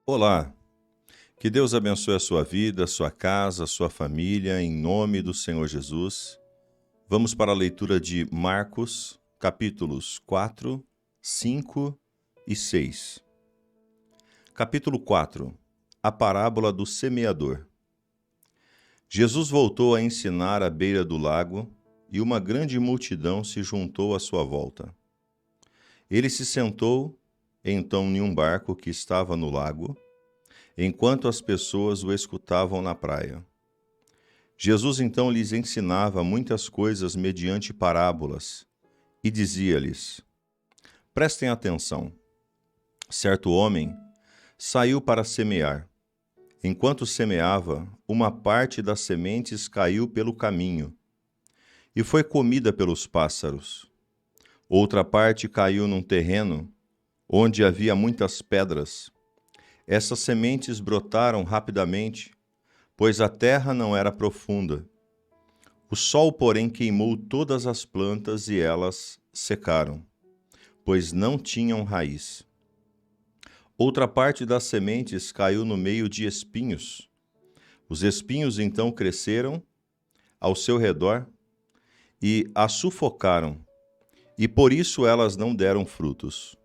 Olá, que Deus abençoe a sua vida, a sua casa, a sua família, em nome do Senhor Jesus. Vamos para a leitura de Marcos, capítulos 4, 5 e 6. Capítulo 4. A parábola do semeador. Jesus voltou a ensinar à beira do lago e uma grande multidão se juntou à sua volta. Ele se sentou, então, em um barco que estava no lago, enquanto as pessoas o escutavam na praia. Jesus então lhes ensinava muitas coisas mediante parábolas e dizia-lhes: Prestem atenção. Certo homem saiu para semear. Enquanto semeava, uma parte das sementes caiu pelo caminho e foi comida pelos pássaros. Outra parte caiu num terreno onde havia muitas pedras. Essas sementes brotaram rapidamente, pois a terra não era profunda. O sol, porém, queimou todas as plantas e elas secaram, pois não tinham raiz. Outra parte das sementes caiu no meio de espinhos. Os espinhos então cresceram ao seu redor e a sufocaram, e por isso elas não deram frutos.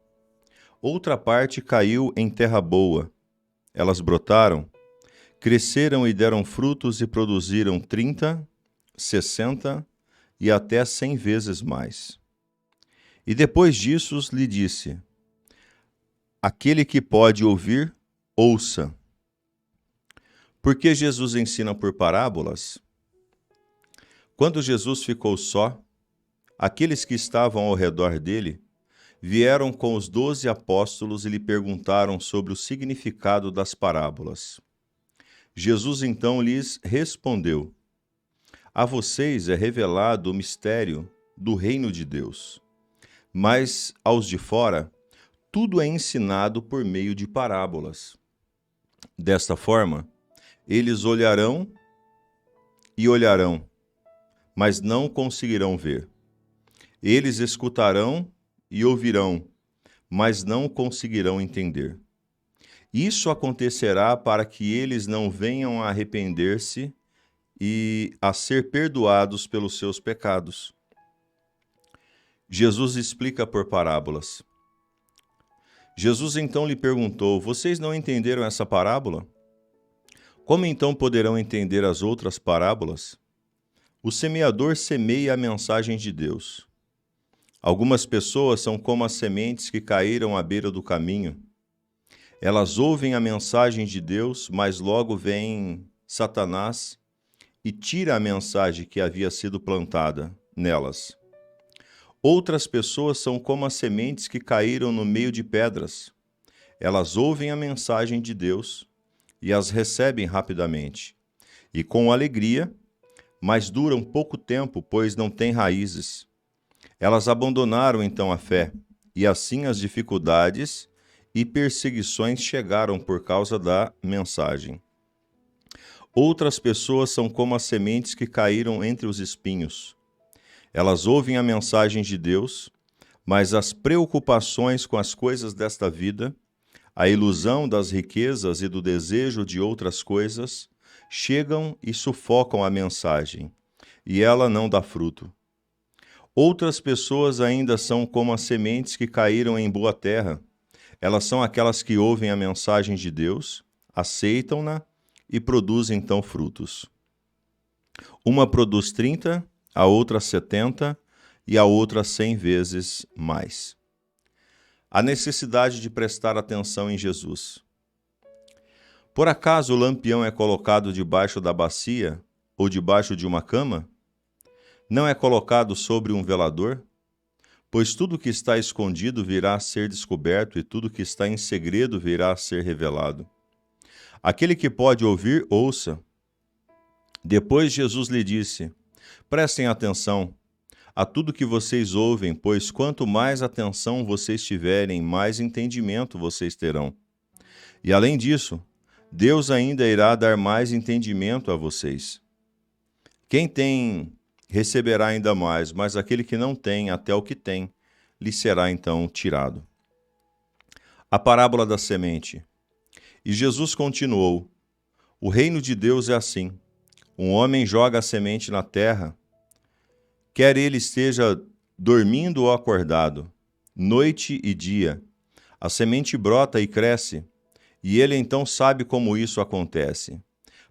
Outra parte caiu em terra boa. Elas brotaram, cresceram e deram frutos e produziram 30, 60 e até 100 vezes mais. E depois disso lhe disse: Aquele que pode ouvir, ouça. Por que Jesus ensina por parábolas? Quando Jesus ficou só, aqueles que estavam ao redor dele vieram com os 12 apóstolos e lhe perguntaram sobre o significado das parábolas. Jesus então lhes respondeu: A vocês é revelado o mistério do reino de Deus, mas aos de fora tudo é ensinado por meio de parábolas. Desta forma, eles olharão, mas não conseguirão ver. Eles escutarão e ouvirão, mas não conseguirão entender. Isso acontecerá para que eles não venham a arrepender-se e a ser perdoados pelos seus pecados. Jesus explica por parábolas. Jesus então lhe perguntou: Vocês não entenderam essa parábola? Como então poderão entender as outras parábolas? O semeador semeia a mensagem de Deus. Algumas pessoas são como as sementes que caíram à beira do caminho. Elas ouvem a mensagem de Deus, mas logo vem Satanás e tira a mensagem que havia sido plantada nelas. Outras pessoas são como as sementes que caíram no meio de pedras. Elas ouvem a mensagem de Deus e as recebem rapidamente, e com alegria, mas duram pouco tempo, pois não têm raízes. Elas abandonaram então a fé, e assim as dificuldades e perseguições chegaram por causa da mensagem. Outras pessoas são como as sementes que caíram entre os espinhos. Elas ouvem a mensagem de Deus, mas as preocupações com as coisas desta vida, a ilusão das riquezas e do desejo de outras coisas, chegam e sufocam a mensagem, e ela não dá fruto. Outras pessoas ainda são como as sementes que caíram em boa terra. Elas são aquelas que ouvem a mensagem de Deus, aceitam-na e produzem então frutos. Uma produz 30, a outra 70 e a outra 100 vezes mais. A necessidade de prestar atenção em Jesus. Por acaso o lampião é colocado debaixo da bacia ou debaixo de uma cama? Não é colocado sobre um velador? Pois tudo que está escondido virá a ser descoberto e tudo que está em segredo virá a ser revelado. Aquele que pode ouvir, ouça. Depois Jesus lhe disse: Prestem atenção a tudo que vocês ouvem, pois quanto mais atenção vocês tiverem, mais entendimento vocês terão. E além disso, Deus ainda irá dar mais entendimento a vocês. Quem tem, receberá ainda mais, mas aquele que não tem, até o que tem, lhe será então tirado. A parábola da semente. E Jesus continuou: O reino de Deus é assim. Um homem joga a semente na terra, quer ele esteja dormindo ou acordado, noite e dia. A semente brota e cresce, e ele então sabe como isso acontece,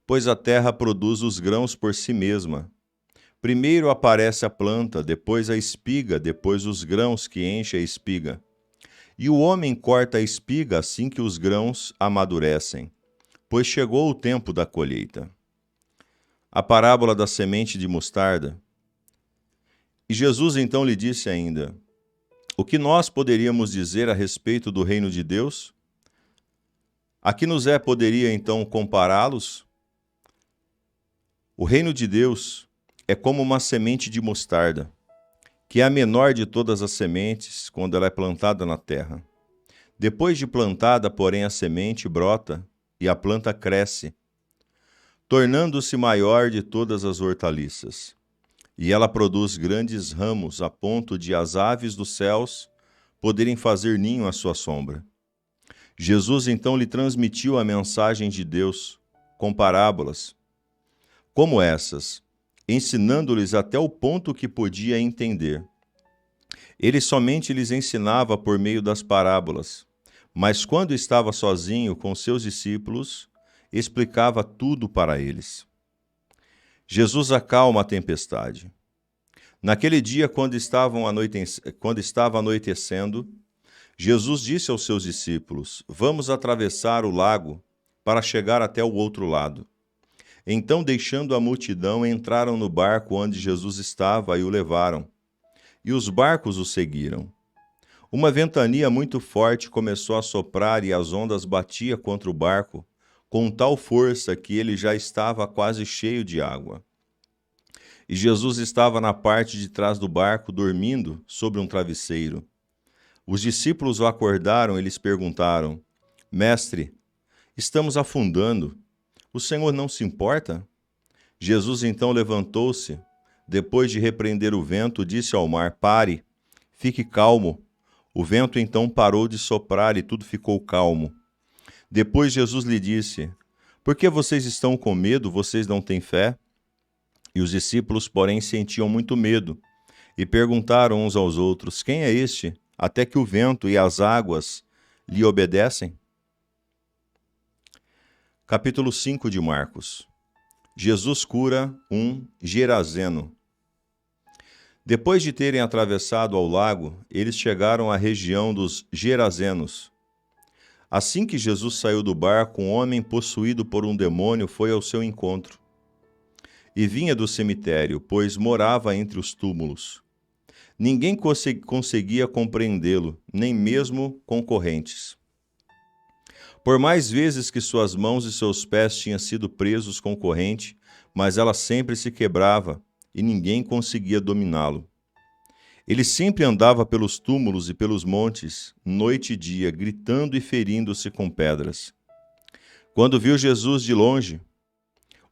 pois a terra produz os grãos por si mesma. Primeiro aparece a planta, depois a espiga, depois os grãos que enchem a espiga. E o homem corta a espiga assim que os grãos amadurecem, pois chegou o tempo da colheita. A parábola da semente de mostarda. E Jesus então lhe disse ainda: O que nós poderíamos dizer a respeito do reino de Deus? A que nos poderia então compará-los? O reino de Deus é como uma semente de mostarda, que é a menor de todas as sementes quando ela é plantada na terra. Depois de plantada, porém, a semente brota e a planta cresce, tornando-se maior de todas as hortaliças. E ela produz grandes ramos a ponto de as aves dos céus poderem fazer ninho à sua sombra. Jesus então lhe transmitiu a mensagem de Deus com parábolas, como essas, ensinando-lhes até o ponto que podia entender. Ele somente lhes ensinava por meio das parábolas, mas quando estava sozinho com seus discípulos, explicava tudo para eles. Jesus acalma a tempestade. Naquele dia, quando estava anoitecendo, Jesus disse aos seus discípulos: Vamos atravessar o lago para chegar até o outro lado. Então, deixando a multidão, entraram no barco onde Jesus estava e o levaram. E os barcos o seguiram. Uma ventania muito forte começou a soprar e as ondas batiam contra o barco, com tal força que ele já estava quase cheio de água. E Jesus estava na parte de trás do barco, dormindo sobre um travesseiro. Os discípulos o acordaram e lhes perguntaram: Mestre, estamos afundando. O Senhor não se importa? Jesus então levantou-se, depois de repreender o vento, disse ao mar: Pare, fique calmo. O vento então parou de soprar e tudo ficou calmo. Depois Jesus lhe disse: Por que vocês estão com medo? Vocês não têm fé? E os discípulos, porém, sentiam muito medo e perguntaram uns aos outros: Quem é este, até que o vento e as águas lhe obedecem? Capítulo 5 de Marcos. Jesus cura um gerazeno. Depois de terem atravessado ao lago, eles chegaram à região dos Gerazenos. Assim que Jesus saiu do barco, um homem possuído por um demônio foi ao seu encontro. E vinha do cemitério, pois morava entre os túmulos. Ninguém conseguia compreendê-lo, nem mesmo concorrentes. Por mais vezes que suas mãos e seus pés tinham sido presos com corrente, mas ela sempre se quebrava e ninguém conseguia dominá-lo. Ele sempre andava pelos túmulos e pelos montes, noite e dia, gritando e ferindo-se com pedras. Quando viu Jesus de longe,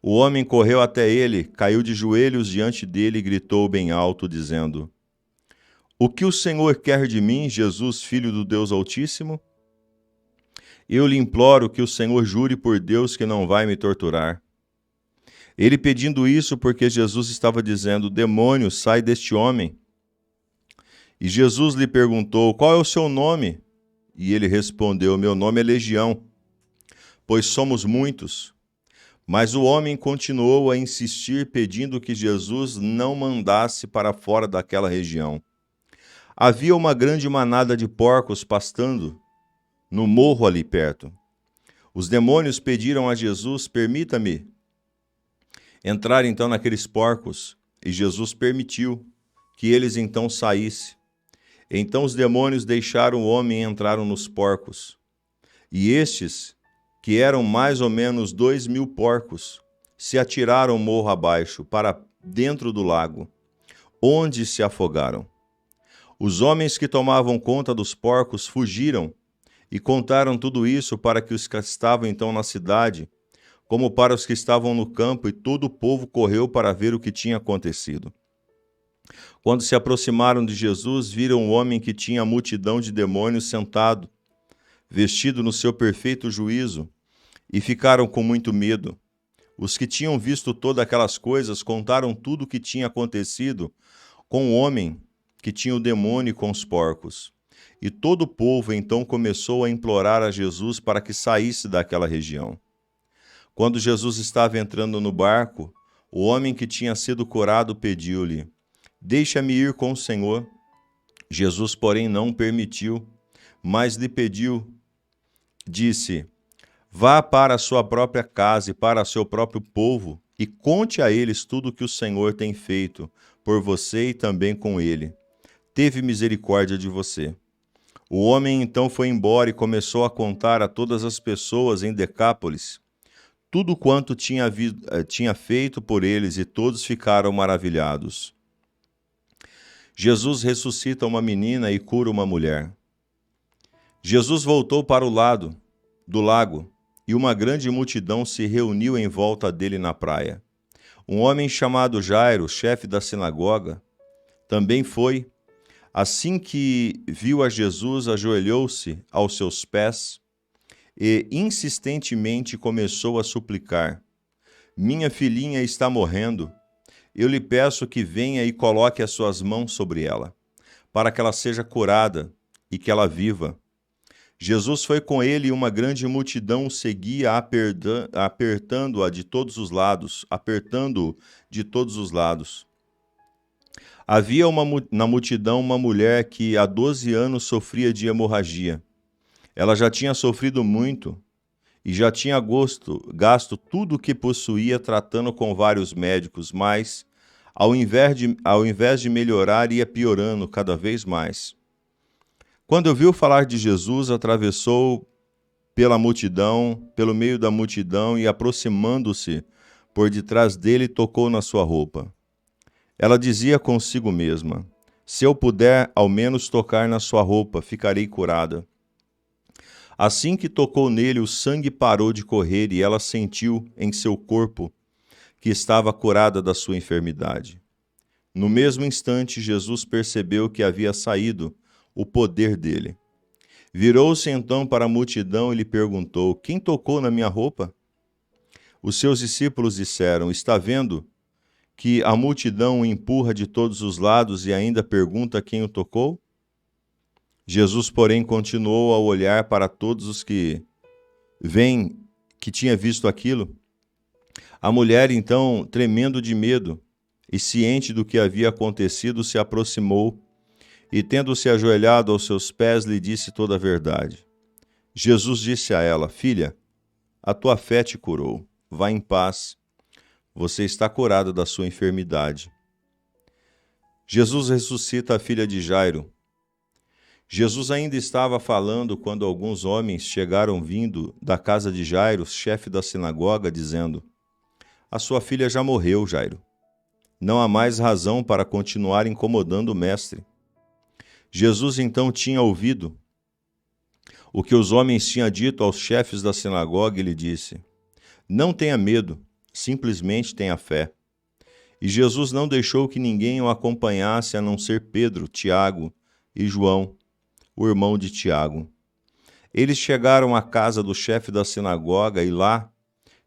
o homem correu até ele, caiu de joelhos diante dele e gritou bem alto, dizendo: O que o Senhor quer de mim, Jesus, Filho do Deus Altíssimo? Eu lhe imploro que o Senhor jure por Deus que não vai me torturar. Ele pedindo isso porque Jesus estava dizendo: Demônio, sai deste homem. E Jesus lhe perguntou: Qual é o seu nome? E ele respondeu: Meu nome é Legião, pois somos muitos. Mas o homem continuou a insistir, pedindo que Jesus não mandasse para fora daquela região. Havia uma grande manada de porcos pastando no morro ali perto. Os demônios pediram a Jesus: Permita-me entrar então naqueles porcos. E Jesus permitiu que eles então saíssem. Então os demônios deixaram o homem e entraram nos porcos. E estes, que eram mais ou menos 2.000 porcos, se atiraram morro abaixo para dentro do lago, onde se afogaram. Os homens que tomavam conta dos porcos fugiram e contaram tudo isso para que os que estavam então na cidade, como para os que estavam no campo, e todo o povo correu para ver o que tinha acontecido. Quando se aproximaram de Jesus, viram um homem que tinha a multidão de demônios sentado, vestido no seu perfeito juízo, e ficaram com muito medo. Os que tinham visto todas aquelas coisas contaram tudo o que tinha acontecido com o homem que tinha o demônio com os porcos. E todo o povo então começou a implorar a Jesus para que saísse daquela região. Quando Jesus estava entrando no barco, o homem que tinha sido curado pediu-lhe: "Deixa-me ir com o Senhor." Jesus, porém, não permitiu, mas lhe pediu, disse: "Vá para a sua própria casa e para o seu próprio povo e conte a eles tudo o que o Senhor tem feito por você e também com ele. Teve misericórdia de você." O homem então foi embora e começou a contar a todas as pessoas em Decápolis tudo quanto tinha feito por eles, e todos ficaram maravilhados. Jesus ressuscita uma menina e cura uma mulher. Jesus voltou para o lado do lago, e uma grande multidão se reuniu em volta dele na praia. Um homem chamado Jairo, chefe da sinagoga, também foi. Assim que viu a Jesus, ajoelhou-se aos seus pés e insistentemente começou a suplicar: "Minha filhinha está morrendo. Eu lhe peço que venha e coloque as suas mãos sobre ela, para que ela seja curada e que ela viva." Jesus foi com ele e uma grande multidão o seguia, apertando-o de todos os lados. Havia na multidão uma mulher que há 12 anos sofria de hemorragia. Ela já tinha sofrido muito e já tinha gasto tudo o que possuía tratando com vários médicos, mas, ao invés de melhorar, ia piorando cada vez mais. Quando ouviu falar de Jesus, atravessou pelo meio da multidão, e aproximando-se por detrás dele, tocou na sua roupa. Ela dizia consigo mesma: "Se eu puder ao menos tocar na sua roupa, ficarei curada." Assim que tocou nele, o sangue parou de correr e ela sentiu em seu corpo que estava curada da sua enfermidade. No mesmo instante, Jesus percebeu que havia saído o poder dele. Virou-se então para a multidão e lhe perguntou: "Quem tocou na minha roupa?" Os seus discípulos disseram: "Está vendo que a multidão o empurra de todos os lados e ainda pergunta quem o tocou?" Jesus, porém, continuou a olhar para todos os que tinha visto aquilo. A mulher, então, tremendo de medo e ciente do que havia acontecido, se aproximou e, tendo-se ajoelhado aos seus pés, lhe disse toda a verdade. Jesus disse a ela: "Filha, a tua fé te curou. Vá em paz. Você está curada da sua enfermidade." Jesus ressuscita a filha de Jairo. Jesus ainda estava falando quando alguns homens chegaram vindo da casa de Jairo, chefe da sinagoga, dizendo: "A sua filha já morreu, Jairo. Não há mais razão para continuar incomodando o mestre." Jesus então tinha ouvido o que os homens tinham dito aos chefes da sinagoga e lhe disse: "Não tenha medo, simplesmente tenha fé." E Jesus não deixou que ninguém o acompanhasse a não ser Pedro, Tiago e João, o irmão de Tiago. Eles chegaram à casa do chefe da sinagoga e lá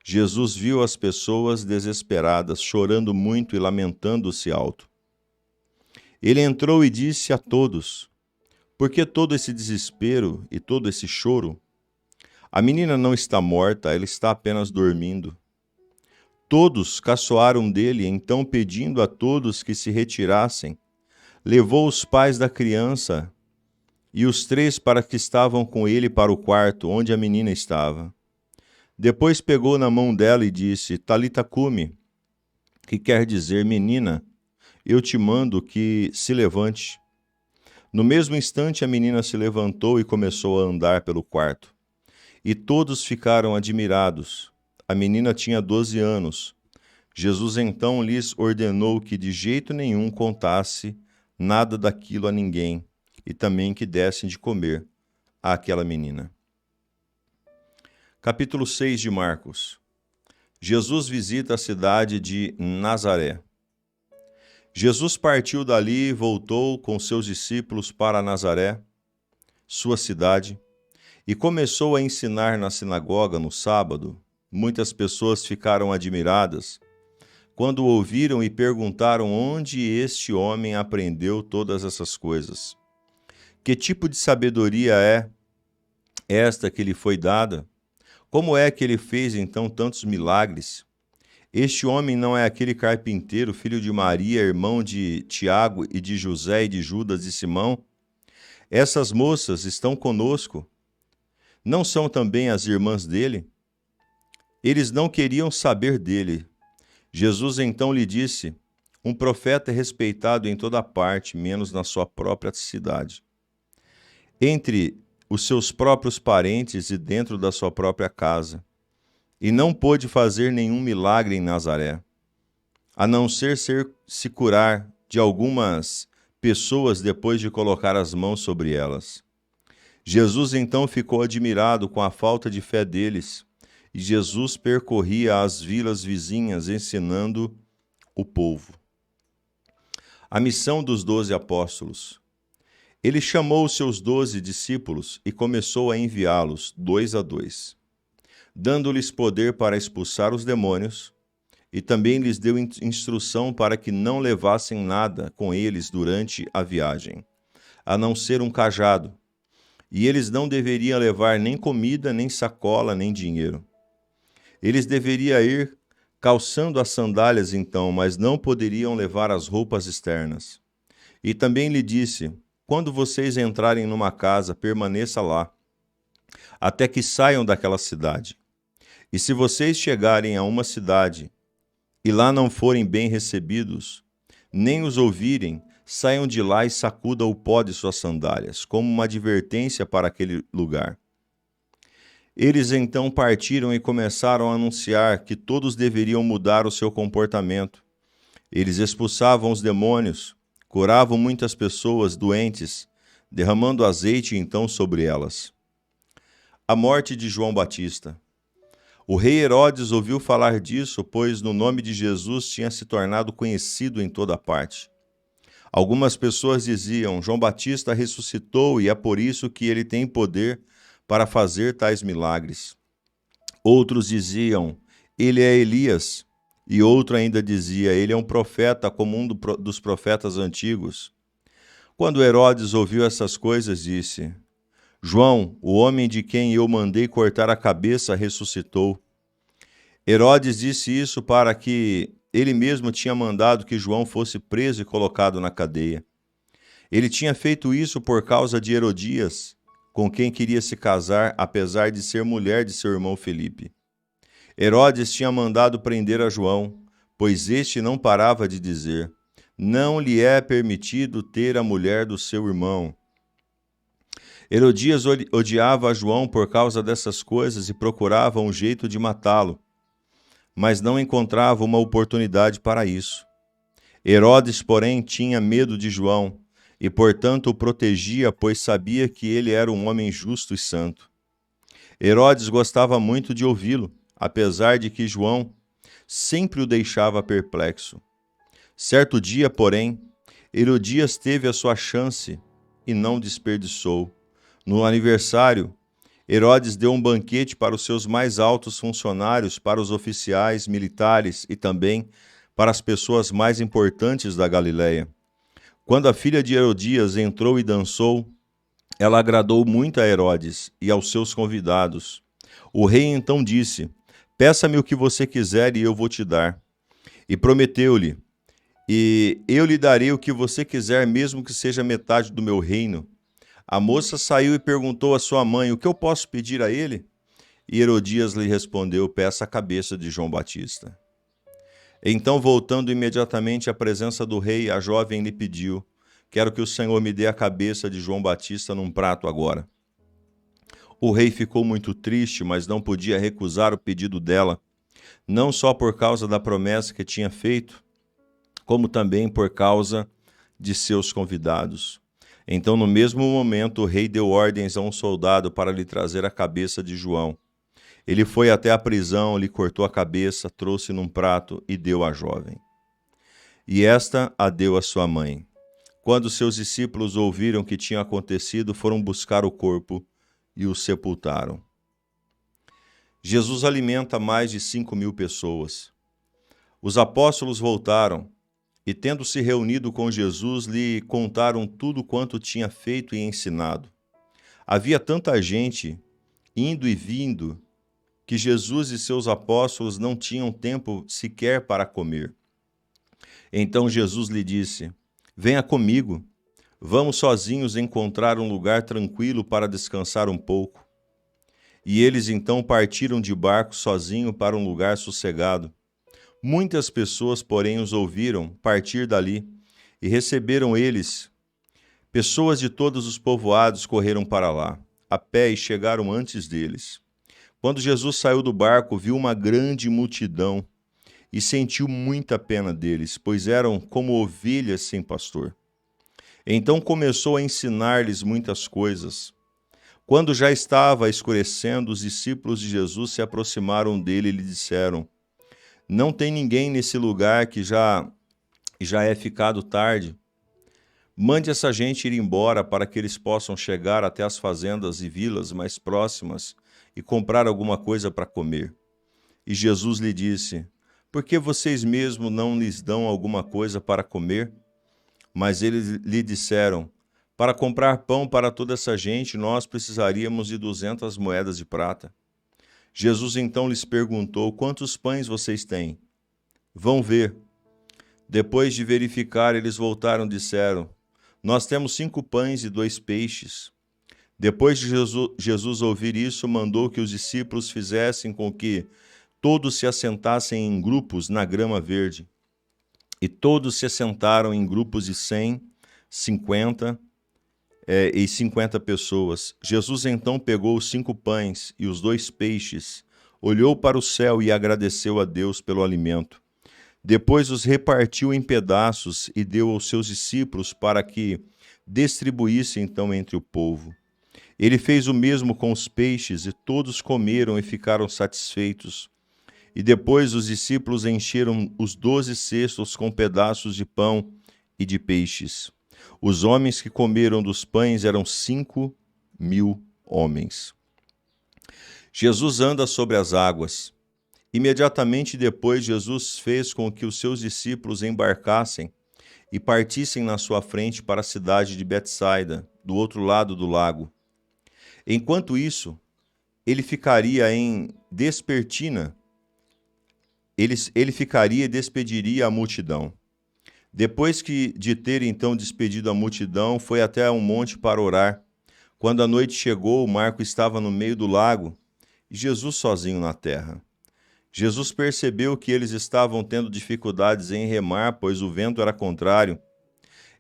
Jesus viu as pessoas desesperadas, chorando muito e lamentando-se alto. Ele entrou e disse a todos: "Por que todo esse desespero e todo esse choro? A menina não está morta, ela está apenas dormindo." Todos caçoaram dele, então, pedindo a todos que se retirassem, levou os pais da criança e os 3 para que estavam com ele para o quarto onde a menina estava. Depois pegou na mão dela e disse: "Talita cumi", que quer dizer: "Menina, eu te mando que se levante." No mesmo instante, a menina se levantou e começou a andar pelo quarto. E todos ficaram admirados. A menina tinha 12 anos. Jesus então lhes ordenou que de jeito nenhum contasse nada daquilo a ninguém, e também que dessem de comer àquela menina. Capítulo 6 de Marcos. Jesus visita a cidade de Nazaré. Jesus partiu dali e voltou com seus discípulos para Nazaré, sua cidade, e começou a ensinar na sinagoga no sábado. Muitas pessoas ficaram admiradas quando o ouviram e perguntaram onde este homem aprendeu todas essas coisas. Que tipo de sabedoria é esta que lhe foi dada? Como é que ele fez então tantos milagres? Este homem não é aquele carpinteiro, filho de Maria, irmão de Tiago e de José e de Judas e Simão? Essas moças estão conosco. Não são também as irmãs dele? Eles não queriam saber dele. Jesus então lhe disse: um profeta é respeitado em toda parte, menos na sua própria cidade, entre os seus próprios parentes e dentro da sua própria casa. E não pôde fazer nenhum milagre em Nazaré, a não ser se curar de algumas pessoas depois de colocar as mãos sobre elas. Jesus então ficou admirado com a falta de fé deles, e Jesus percorria as vilas vizinhas ensinando o povo. A missão dos 12 apóstolos. Ele chamou os seus 12 discípulos e começou a enviá-los 2 a 2, dando-lhes poder para expulsar os demônios, e também lhes deu instrução para que não levassem nada com eles durante a viagem, a não ser um cajado, e eles não deveriam levar nem comida, nem sacola, nem dinheiro. Eles deveriam ir calçando as sandálias então, mas não poderiam levar as roupas externas. E também lhe disse: quando vocês entrarem numa casa, permaneça lá, até que saiam daquela cidade. E se vocês chegarem a uma cidade e lá não forem bem recebidos, nem os ouvirem, saiam de lá e sacudam o pó de suas sandálias, como uma advertência para aquele lugar. Eles então partiram e começaram a anunciar que todos deveriam mudar o seu comportamento. Eles expulsavam os demônios, curavam muitas pessoas doentes, derramando azeite então sobre elas. A morte de João Batista. O rei Herodes ouviu falar disso, pois no nome de Jesus tinha se tornado conhecido em toda parte. Algumas pessoas diziam: João Batista ressuscitou e é por isso que ele tem poder para fazer tais milagres. Outros diziam: ele é Elias. E outro ainda dizia: ele é um profeta como um dos profetas antigos. Quando Herodes ouviu essas coisas, disse: João, o homem de quem eu mandei cortar a cabeça, ressuscitou. Herodes disse isso para que ele mesmo tinha mandado que João fosse preso e colocado na cadeia. Ele tinha feito isso por causa de Herodias, com quem queria se casar, apesar de ser mulher de seu irmão Felipe. Herodes tinha mandado prender a João, pois este não parava de dizer: não lhe é permitido ter a mulher do seu irmão. Herodias odiava a João por causa dessas coisas e procurava um jeito de matá-lo, mas não encontrava uma oportunidade para isso. Herodes, porém, tinha medo de João e, portanto, o protegia, pois sabia que ele era um homem justo e santo. Herodes gostava muito de ouvi-lo, apesar de que João sempre o deixava perplexo. Certo dia, porém, Herodias teve a sua chance e não desperdiçou. No aniversário, Herodes deu um banquete para os seus mais altos funcionários, para os oficiais militares e também para as pessoas mais importantes da Galileia. Quando a filha de Herodias entrou e dançou, ela agradou muito a Herodes e aos seus convidados. O rei então disse: peça-me o que você quiser e eu vou te dar. E prometeu-lhe: e eu lhe darei o que você quiser, mesmo que seja metade do meu reino. A moça saiu e perguntou à sua mãe: o que eu posso pedir a ele? E Herodias lhe respondeu: peça a cabeça de João Batista. Então, voltando imediatamente à presença do rei, a jovem lhe pediu: quero que o Senhor me dê a cabeça de João Batista num prato agora. O rei ficou muito triste, mas não podia recusar o pedido dela, não só por causa da promessa que tinha feito, como também por causa de seus convidados. Então, no mesmo momento, o rei deu ordens a um soldado para lhe trazer a cabeça de João. Ele foi até a prisão, lhe cortou a cabeça, trouxe num prato e deu à jovem. E esta a deu à sua mãe. Quando seus discípulos ouviram o que tinha acontecido, foram buscar o corpo e o sepultaram. Jesus alimenta mais de 5.000 pessoas. Os apóstolos voltaram e, tendo se reunido com Jesus, lhe contaram tudo quanto tinha feito e ensinado. Havia tanta gente indo e vindo que Jesus e seus apóstolos não tinham tempo sequer para comer. Então Jesus lhe disse: venha comigo, vamos sozinhos encontrar um lugar tranquilo para descansar um pouco. E eles então partiram de barco sozinho para um lugar sossegado. Muitas pessoas, porém, os ouviram partir dali e receberam eles. Pessoas de todos os povoados correram para lá, a pé, e chegaram antes deles. Quando Jesus saiu do barco, viu uma grande multidão e sentiu muita pena deles, pois eram como ovelhas sem pastor. Então começou a ensinar-lhes muitas coisas. Quando já estava escurecendo, os discípulos de Jesus se aproximaram dele e lhe disseram: não tem ninguém nesse lugar que já é ficado tarde? Mande essa gente ir embora para que eles possam chegar até as fazendas e vilas mais próximas e comprar alguma coisa para comer. E Jesus lhe disse: por que vocês mesmos não lhes dão alguma coisa para comer? Mas eles lhe disseram: para comprar pão para toda essa gente, nós precisaríamos de 200 moedas de prata. Jesus então lhes perguntou: quantos pães vocês têm? Vão ver. Depois de verificar, eles voltaram e disseram: nós temos 5 pães e 2 peixes. Depois de Jesus ouvir isso, mandou que os discípulos fizessem com que todos se assentassem em grupos na grama verde. E todos se assentaram em grupos de 100, 50 e 50 pessoas. Jesus então pegou os 5 pães e os 2 peixes, olhou para o céu e agradeceu a Deus pelo alimento. Depois os repartiu em pedaços e deu aos seus discípulos para que distribuíssem então entre o povo. Ele fez o mesmo com os peixes e todos comeram e ficaram satisfeitos. E depois os discípulos encheram os 12 cestos com pedaços de pão e de peixes. Os homens que comeram dos pães eram 5.000 homens. Jesus anda sobre as águas. Imediatamente depois, Jesus fez com que os seus discípulos embarcassem e partissem na sua frente para a cidade de Betsaida, do outro lado do lago. Enquanto isso, ele ficaria em Despertina. Ele ficaria e despediria a multidão. Depois de ter então despedido a multidão, foi até um monte para orar. Quando a noite chegou, Marco estava no meio do lago e Jesus sozinho na terra. Jesus percebeu que eles estavam tendo dificuldades em remar, pois o vento era contrário.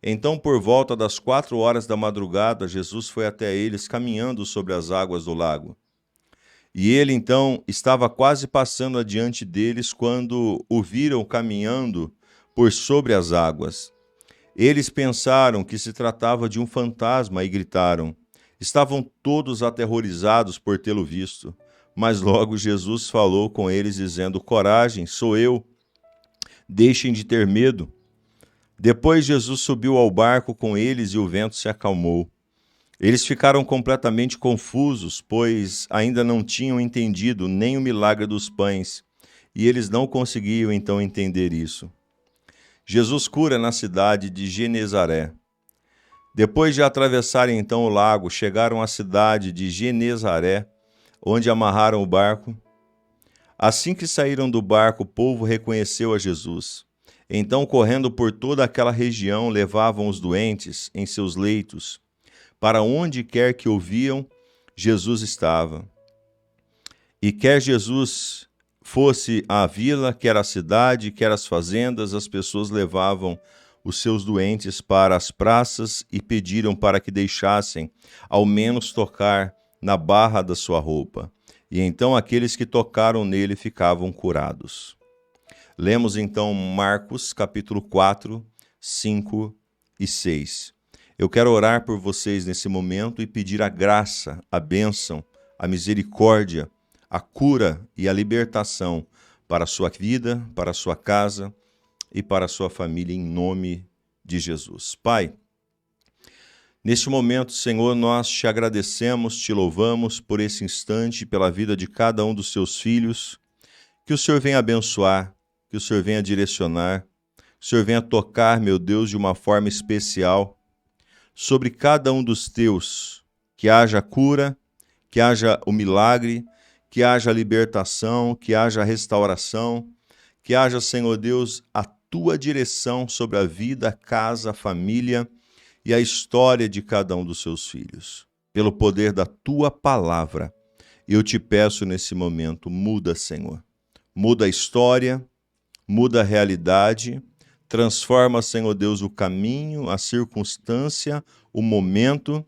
Então, por volta das 4 horas da madrugada, Jesus foi até eles caminhando sobre as águas do lago. E ele, então, estava quase passando adiante deles quando o viram caminhando por sobre as águas. Eles pensaram que se tratava de um fantasma e gritaram. Estavam todos aterrorizados por tê-lo visto. Mas logo Jesus falou com eles, dizendo: coragem, sou eu, deixem de ter medo. Depois Jesus subiu ao barco com eles e o vento se acalmou. Eles ficaram completamente confusos, pois ainda não tinham entendido nem o milagre dos pães, e eles não conseguiam então entender isso. Jesus cura na cidade de Genezaré. Depois de atravessarem então o lago, chegaram à cidade de Genezaré, onde amarraram o barco. Assim que saíram do barco, o povo reconheceu a Jesus. Então, correndo por toda aquela região, levavam os doentes em seus leitos. Para onde quer que ouviam, Jesus estava. E quer Jesus fosse a vila, quer a cidade, quer as fazendas, as pessoas levavam os seus doentes para as praças e pediram para que deixassem, ao menos, tocar na barra da sua roupa. E então aqueles que tocaram nele ficavam curados. Lemos então Marcos, capítulo 4, 5 e 6. Eu quero orar por vocês nesse momento e pedir a graça, a bênção, a misericórdia, a cura e a libertação para a sua vida, para a sua casa e para a sua família, em nome de Jesus. Pai, Neste momento, Senhor, nós te agradecemos, te louvamos por esse instante, pela vida de cada um dos seus filhos. Que o Senhor venha abençoar, que o Senhor venha direcionar, que o Senhor venha tocar, meu Deus, de uma forma especial sobre cada um dos teus. Que haja cura, que haja o milagre, que haja libertação, que haja restauração, que haja, Senhor Deus, a tua direção sobre a vida, a casa, a família e a história de cada um dos seus filhos. Pelo poder da tua palavra, eu te peço nesse momento, muda, Senhor. Muda a história, muda a realidade, transforma, Senhor Deus, o caminho, a circunstância, o momento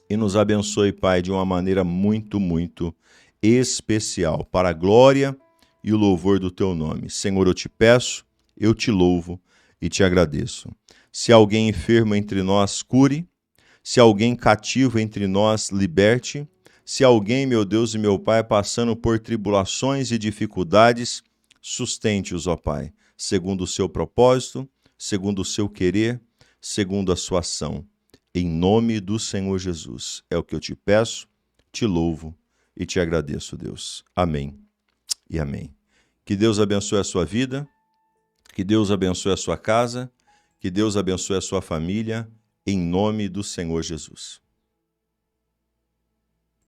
e nos abençoe, Pai, de uma maneira muito, muito especial, para a glória e o louvor do teu nome. Senhor, eu te peço, eu te louvo e te agradeço. Se alguém enfermo entre nós, cure. Se alguém cativo entre nós, liberte. Se alguém, meu Deus e meu Pai, passando por tribulações e dificuldades, sustente-os, ó Pai, segundo o seu propósito, segundo o seu querer, segundo a sua ação. Em nome do Senhor Jesus, é o que eu te peço, te louvo e te agradeço, Deus. Amém e amém. Que Deus abençoe a sua vida, que Deus abençoe a sua casa, que Deus abençoe a sua família, em nome do Senhor Jesus.